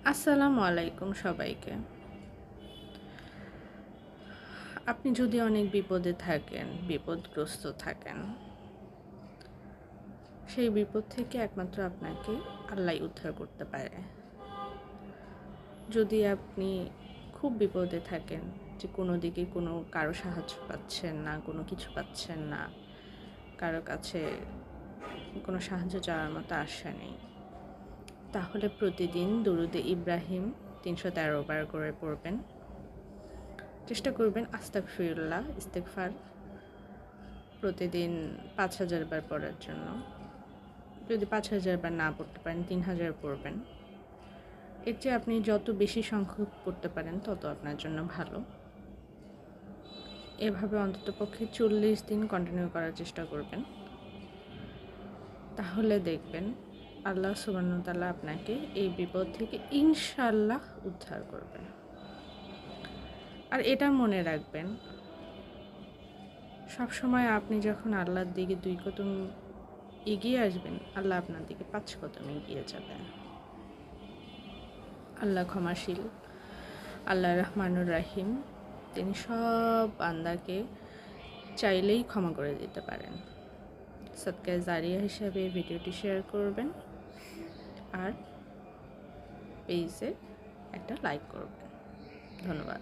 আসসালামু আলাইকুম সবাইকে। আপনি যদি অনেক বিপদে থাকেন, বিপদগ্রস্ত থাকেন, সেই বিপদ থেকে একমাত্র আপনাকে আল্লাহই উদ্ধার করতে পারে। যদি আপনি খুব বিপদে থাকেন, যে কোনো দিকে কারো সাহায্য পাচ্ছেন না, কোনো কিছু পাচ্ছেন না, কারো কাছে কোনো সাহায্য চাওয়ার মতো আশা নেই, তাহলে প্রতিদিন দুরুদে ইব্রাহিম ৩১৩ বার করে পড়বেন। চেষ্টা করবেন আস্তাগফিরুল্লাহ, ইস্তেগফার প্রতিদিন ৫,০০০ বার পড়ার জন্য। যদি ৫,০০০ বার না পড়তে পারেন ৩,০০০ পড়বেন। এর চেয়ে আপনি যত বেশি সংখ্যক পড়তে পারেন তত আপনার জন্য ভালো। এভাবে অন্ততপক্ষে ৪০ দিন কন্টিনিউ করার চেষ্টা করবেন। তাহলে দেখবেন আল্লাহ সুবহানাহু ওয়া তাআলা আপনাকে এই বিপদ থেকে ইনশাআল্লাহ উদ্ধার করবেন। আর এটা মনে রাখবেন, সবসময় আপনি যখন আল্লাহর দিকে ২ কদম এগিয়ে আসবেন, আল্লাহ আপনার দিকে ৫ কদম এগিয়ে যাবেন। আল্লাহ ক্ষমাশীল, আল্লাহ রহমানুর রাহিম। তিনি সব বান্দাকে চাইলেই ক্ষমা করে দিতে পারেন। সদকায়ে জারিয়া হিসাবে ভিডিওটি শেয়ার করবেন আর পেজে একটা লাইক করবেন। ধন্যবাদ।